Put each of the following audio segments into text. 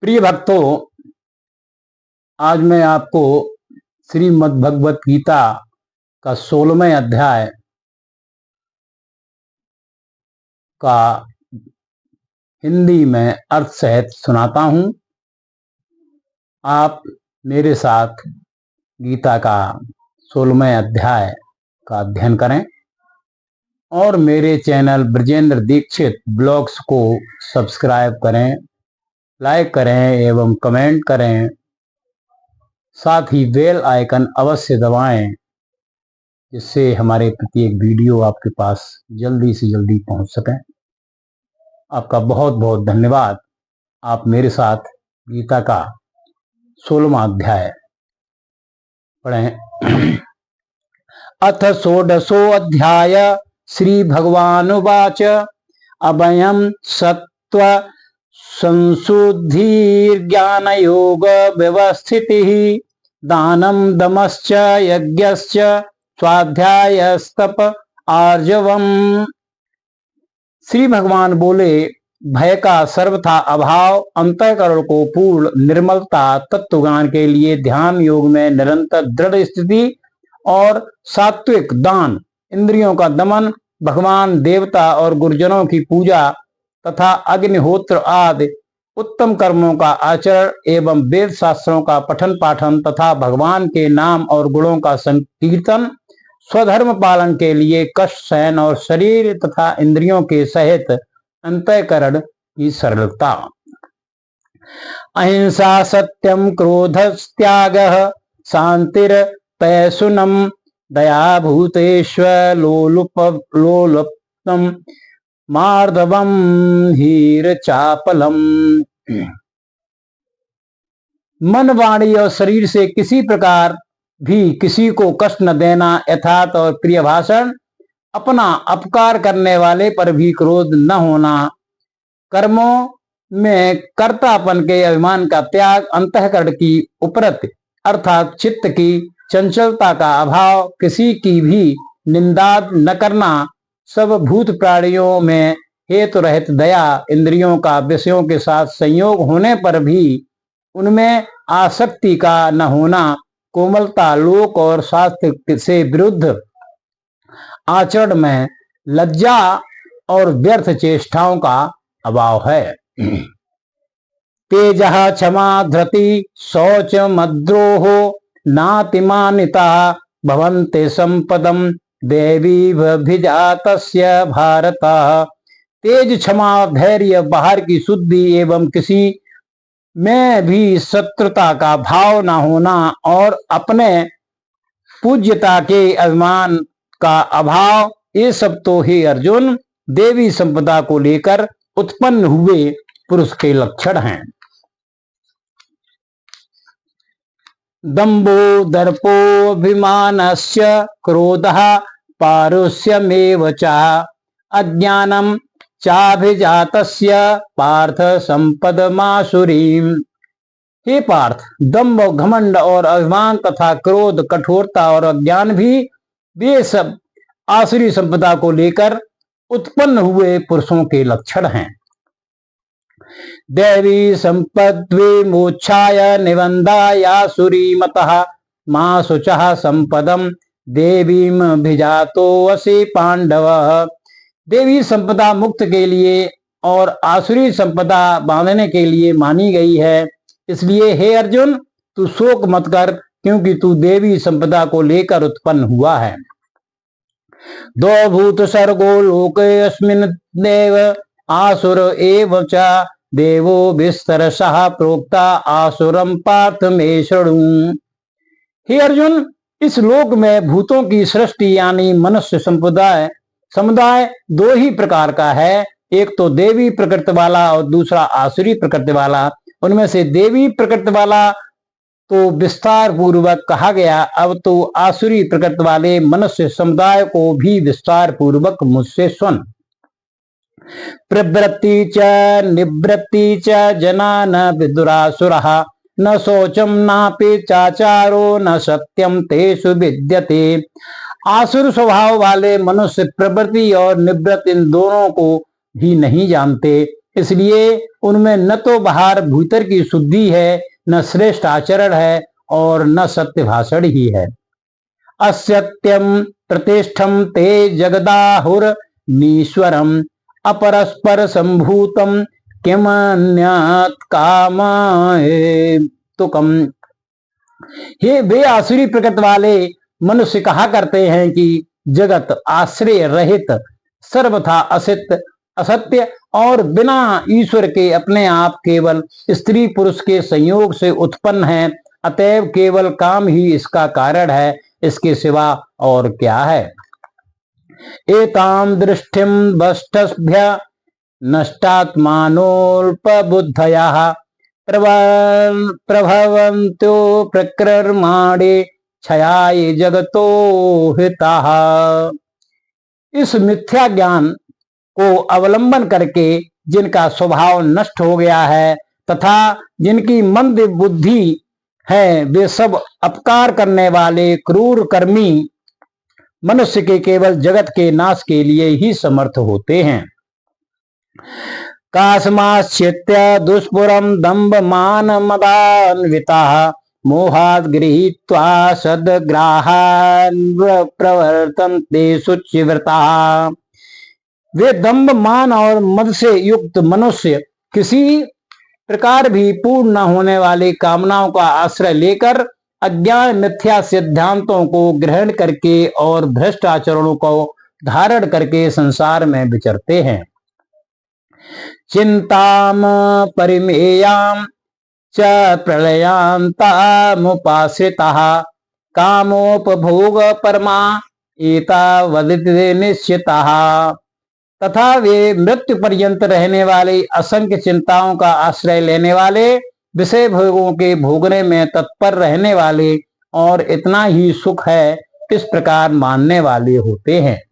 प्रिय भक्तों, आज मैं आपको श्रीमद् भगवत गीता का 16वें अध्याय का हिंदी में अर्थ सहित सुनाता हूं। आप मेरे साथ गीता का 16वें अध्याय का अध्ययन करें और मेरे चैनल ब्रजेंद्र दीक्षित ब्लॉग्स को सब्सक्राइब करें, लाइक करें एवं कमेंट करें। साथ ही बेल आइकन अवश्य दबाएं, जिससे हमारे प्रत्येक वीडियो आपके पास जल्दी से जल्दी पहुंच सके। आपका बहुत बहुत धन्यवाद। आप मेरे साथ गीता का 16वां अध्याय पढ़ें। अथ षोडशो अध्याय श्री भगवानुवाच अभयं सत्व संशुद्धिर्ज्ञान योग व्यवस्थितिः दानं दमश्च यज्ञश्च स्वाध्यायस्तप आर्जवम्। श्री भगवान बोले, भय का सर्वथा अभाव, अंतःकरण को पूर्ण निर्मलता, तत्वज्ञान के लिए ध्यान योग में निरंतर दृढ़ स्थिति और सात्विक दान, इंद्रियों का दमन, भगवान देवता और गुरुजनों की पूजा तथा अग्निहोत्र आदि उत्तम कर्मों का आचरण एवं वेद शास्त्रों का पठन पाठन तथा भगवान के नाम और गुणों का संकीर्तन, स्वधर्म पालन के लिए कष्ट सहन और शरीर तथा इंद्रियों के सहित अंतःकरण की सरलता। अहिंसा सत्यम क्रोधस्त्यागः शांतिर्पैशुनम दया भूतेष्वलोलुप्तम मार्दवम हीर चापलम। मन, वाणी और शरीर से किसी प्रकार भी किसी को कष्ट न देना, यथार्थ और प्रिय भाषण, अपना अपकार करने वाले पर भी क्रोध न होना, कर्मों में कर्तापन के अभिमान का त्याग, अंतःकरण की उपरति अर्थात चित्त की चंचलता का अभाव, किसी की भी निंदा न करना, सब भूत प्राणियों में हेतु रहित दया, इंद्रियों का विषयों के साथ संयोग होने पर भी उनमें आसक्ति का न होना, कोमलता, लोक और शास्त्र से विरुद्ध आचरण में लज्जा और व्यर्थ चेष्टाओं का अभाव है। तेजः क्षमा धृति शौच मद्रोहो नातिमानिता भवन्ते संपदम देवी भिजातस्य भारत। तेज, क्षमा, धैर्य, बाहर की शुद्धि एवं किसी में भी शत्रुता का भाव न होना और अपने पूज्यता के अभिमान का अभाव, ये सब तो ही अर्जुन देवी संपदा को लेकर उत्पन्न हुए पुरुष के लक्षण हैं। दंभो दर्पोऽभिमानस्य क्रोधः पारुष्यमेव च अज्ञानं चाभिजातस्य पार्थ संपदमासुरीम्। हे पार्थ, दंभ, घमंड और अभिमान तथा क्रोध, कठोरता और अज्ञान भी वे सब आसुरी संपदा को लेकर उत्पन्न हुए पुरुषों के लक्षण हैं। देवी संपद्विमोक्षाय निबंधायासुरी मतः मा शुचः संपदम देवीम भिजातोऽसि पांडव। देवी संपदा मुक्त के लिए और आसुरी संपदा बांधने के लिए मानी गई है, इसलिए हे अर्जुन, तू शोक मत कर, क्योंकि तू देवी संपदा को लेकर उत्पन्न हुआ है। दो भूत सर्गो लोकेऽस्मिन् देव आसुर एव च देवो विस्तरशः प्रोक्ता आसुरम पार्थ मे शृणु। हे अर्जुन, इस लोक में भूतों की सृष्टि यानी मनुष्य समुदाय दो ही प्रकार का है, एक तो देवी प्रकृति वाला और दूसरा आसुरी प्रकृति वाला। उनमें से देवी प्रकृति वाला तो विस्तार पूर्वक कहा गया, अब तो आसुरी प्रकृति वाले मनुष्य समुदाय को भी विस्तार पूर्वक मुझसे सुन। प्रवृत्ति च निवृत्ति च जना न विदुरासुरः न शौचम नापि चाचारो न सत्यम तेषु विद्यते। आसुर स्वभाव वाले मनुष्य प्रवृत्ति और निवृत्ति इन दोनों को भी नहीं जानते, इसलिए उनमें न तो बाहर भीतर की शुद्धि है, न श्रेष्ठ आचरण है और न सत्य भाषण ही है। असत्यम प्रतिष्ठम ते जगदाहुर नीश्वरम अपरस्पर संभूतम किमन्यत् कामहेतुकम्। हे वे आसुरी प्रकृति वाले मनुष्य कहा करते हैं कि जगत आश्रय रहित, सर्वथा असत्य और बिना ईश्वर के अपने आप केवल स्त्री पुरुष के संयोग से उत्पन्न है, अतएव केवल काम ही इसका कारण है, इसके सिवा और क्या है। एताम दृष्टिम वष्टभ्य नष्टात्मानोल्पबुद्धयः प्रभवन्तो प्रकृर्माणे क्षयाय जगतो हितः। इस मिथ्या ज्ञान को अवलंबन करके जिनका स्वभाव नष्ट हो गया है तथा जिनकी मंद बुद्धि है, वे सब अपकार करने वाले क्रूर कर्मी मनुष्य के केवल जगत के नाश के लिए ही समर्थ होते हैं। कास्माश्चित्य दुष्पुरम दंभ मान मदान्विताः मोहाद गृहीत्वा सद्ग्राहान् प्रवर्तन्ते शुचिव्रताः। वे दंभ मान और मद से युक्त मनुष्य किसी प्रकार भी पूर्ण न होने वाली कामनाओं का आश्रय लेकर अज्ञान मिथ्या सिद्धांतों को ग्रहण करके और भ्रष्ट आचरणों को धारण करके संसार में विचरते हैं। चिंताम परिमेयाम च प्रलयांतामुपाश्रिताः कामोपभोग परमा एतावदिति निश्चिताः। तथा वे मृत्यु पर्यंत रहने वाली असंख्य चिंताओं का आश्रय लेने वाले, विषय भोगों के भोगने में तत्पर रहने वाले और इतना ही सुख है इस प्रकार मानने वाले होते हैं।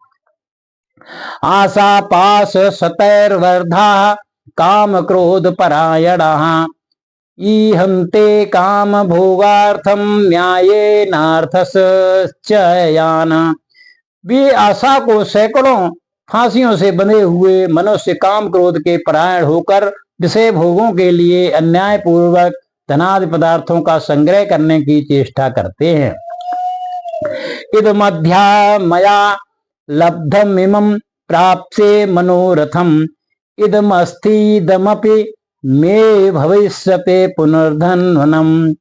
आशा पास सतैर्वर्धा काम क्रोध परायणाः ईहन्ते काम भोगार्थम न्यायेनार्थश्चयान। वे आशा को सैकड़ों फांसियों से बंधे हुए मनुष्य काम क्रोध के परायण होकर विषय भोगों के लिए अन्याय पूर्वक धनादि पदार्थों का संग्रह करने की चेष्टा करते हैं। इदमध्या मया लब्धमिमं प्राप्स्ये मनोरथम इदमस्तीदमपि मे भविष्यते पुनर्धन्वनम।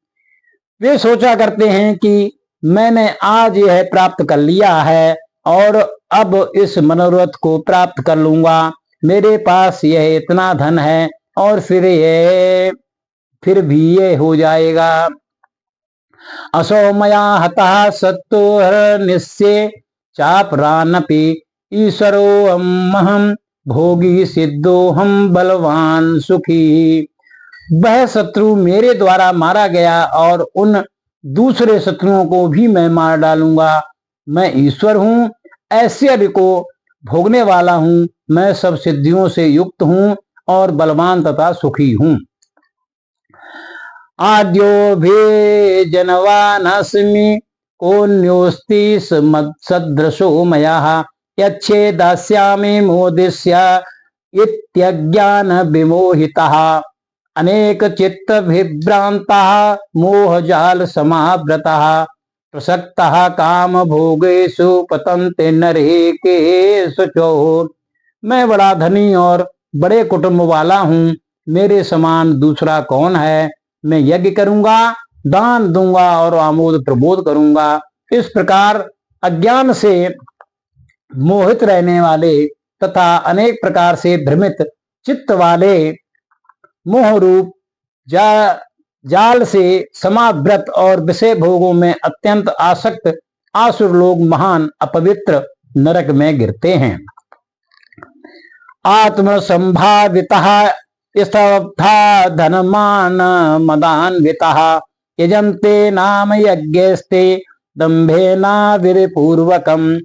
वे सोचा करते हैं कि मैंने आज यह प्राप्त कर लिया है और अब इस मनोरथ को प्राप्त कर लूंगा, मेरे पास यह इतना धन है और फिर भी ये हो जाएगा। असो मया हतः सत्तोहनिस्ये चापरानपि ईश्वरोऽहं भोगी सिद्धोऽहं बलवान सुखी। वह शत्रु मेरे द्वारा मारा गया और उन दूसरे शत्रुओं को भी मैं मार डालूंगा। मैं ईश्वर हूँ, ऐश्वर्य को भोगने वाला हूँ, मैं सब सिद्धियों से युक्त हूँ और बलवान तथा सुखी हूँ। आद्यो भी जनवानस्मि कोन्योस्ति सदृशो मया यच्छे दास्यामि मोदिष्य इत्यज्ञान विमोहितः अनेक चित्त विभ्रांतः मोहजाल समावृतः प्रसक्तः काम भोगेषु पतन्ते नरकेषु च। मैं बड़ा धनी और बड़े कुटुंब वाला हूँ, मेरे समान दूसरा कौन है। मैं यज्ञ करूंगा, दान दूंगा और आमोद प्रबोध करूंगा। इस प्रकार अज्ञान से मोहित रहने वाले तथा अनेक प्रकार से भ्रमित चित्त वाले मोह रूप जाल से समावृत और विषय भोगों में अत्यंत आसक्त आसुर लोग महान अपवित्र नरक में गिरते हैं। आत्म संभावितः स्तब्धा धनमान मदान्वितः यजन्ते नाम यज्ञस्ते दंभेना वीरपूर्वकम।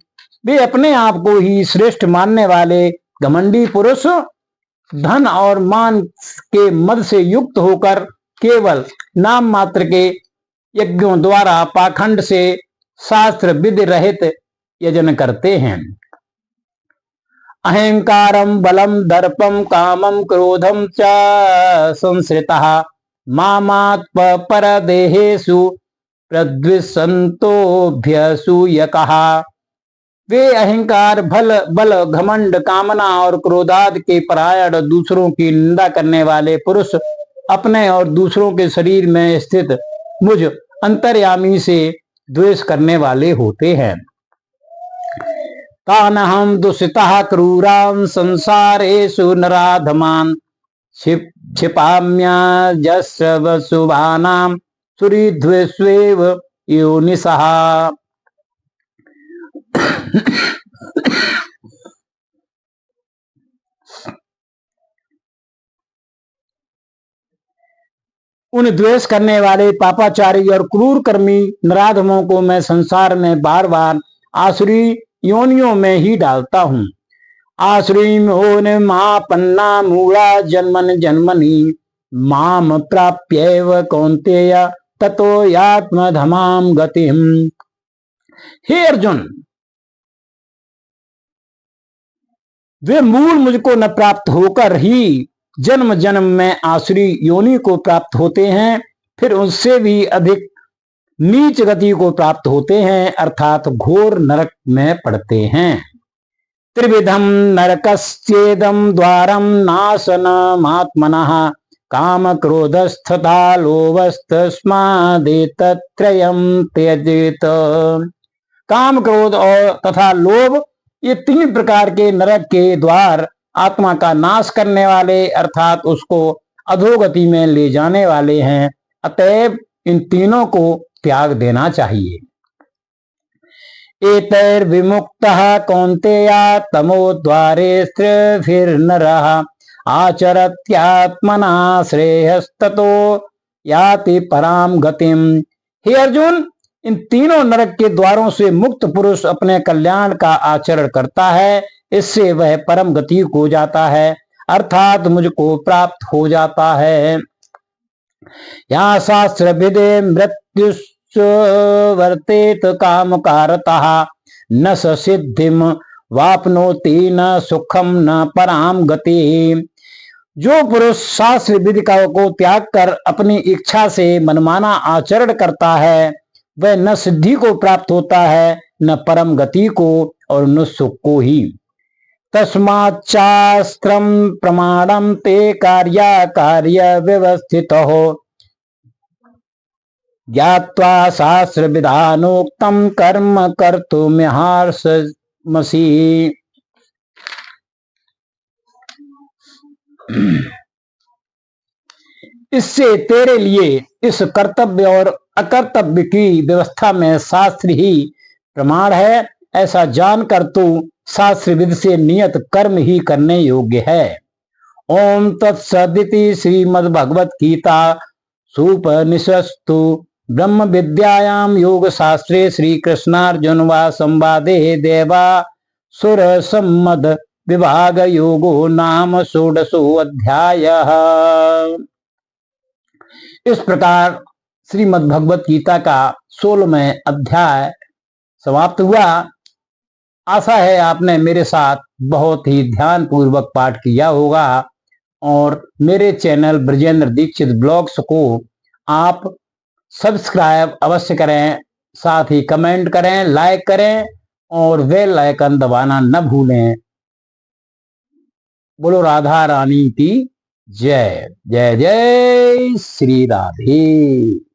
वे अपने आप को ही श्रेष्ठ मानने वाले घमंडी पुरुष धन और मान के मद से युक्त होकर केवल नाम मात्र के यज्ञों द्वारा पाखंड से शास्त्र विधि रहित यजन करते हैं। अहंकारम बलम दर्पम कामम क्रोधम च संश्रितः मामात्म परदेहेषु प्रद्विषन्तोऽभ्यसूयकः। वे अहंकार, बल, घमंड, कामना और क्रोधाद के परायण, दूसरों की निंदा करने वाले पुरुष अपने और दूसरों के शरीर में स्थित मुझ अंतर्यामी से द्वेष करने वाले होते हैं। तानहं दुषितः क्रूरां संसारेषु नराधमान् क्षिपाम्यजस्रवसुभानां सुहृद्विष्वेव योनिसः। उन द्वेष करने वाले पापाचारी और क्रूर कर्मी नराधमों को मैं संसार में बार बार आसुरी योनियों में ही डालता हूँ। आसुरी महापन्ना मूढ़ा जन्मन जन्मनि माम प्राप्यैव कौन्तेय ततो यात्मधमाम गतिम। हे अर्जुन, वे मूल मुझको न प्राप्त होकर ही जन्म जन्म में आसुरी योनि को प्राप्त होते हैं, फिर उससे भी अधिक नीच गति को प्राप्त होते हैं, अर्थात घोर नरक में पड़ते हैं। त्रिविधम नरकस्येदम द्वारम नाशनमात्मनः काम क्रोधस्तथा लोभस्तस्मादेतत्रयं त्यजेत। काम, क्रोध और तथा लोभ, ये 3 प्रकार के नरक के द्वार आत्मा का नाश करने वाले अर्थात उसको अधोगति में ले जाने वाले हैं। अतएव इन तीनों को त्याग देना चाहिए। एतैर्विमुक्तः कौन्तेया तमोद्वारे स्त्रिभिर्नरः आचरत्यात्मना श्रेयस्ततो याति पराम गतिम। हे अर्जुन, इन तीनों नरक के द्वारों से मुक्त पुरुष अपने कल्याण का आचरण करता है, इससे वह परम गति को जाता है, अर्थात मुझको प्राप्त हो जाता है। या शास्त्र विदे मृत्युवर्तेत काम कारतः न सिद्धिम वापनोति न सुखम न पराम गति। जो पुरुष शास्त्र विधि को त्याग कर अपनी इच्छा से मनमाना आचरण करता है, वह न सिद्धि को प्राप्त होता है, न परम गति को और न सुख को ही। तस्मात् शास्त्रम प्रमाणम ते कार्य व्यवस्थितो ज्ञात्वा शास्त्र विधानोक्तम कर्म कर्तुमिहार्षमसि। इससे तेरे लिए इस कर्तव्य और अकर्तव्य की व्यवस्था में शास्त्र ही प्रमाण है, ऐसा जानकर तू शास्त्र विधि से नियत कर्म ही करने योग्य है। ओम तत्सदिति श्रीमद्भगवत गीता सुपनिषत्सु ब्रह्म विद्यायां योग शास्त्रे श्री कृष्णार्जुन वा संवादे देवासुर सम्मद विभाग योगो नाम 16 अध्यायः। इस प्रकार श्रीमद्भगवत गीता का 16वां अध्याय समाप्त हुआ। आशा है आपने मेरे साथ बहुत ही ध्यान पूर्वक पाठ किया होगा और मेरे चैनल ब्रजेंद्र दीक्षित ब्लॉग्स को आप सब्सक्राइब अवश्य करें, साथ ही कमेंट करें, लाइक करें और बेल आइकन दबाना न भूलें। बोलो राधा रानी की जय। जय जय श्री राधे।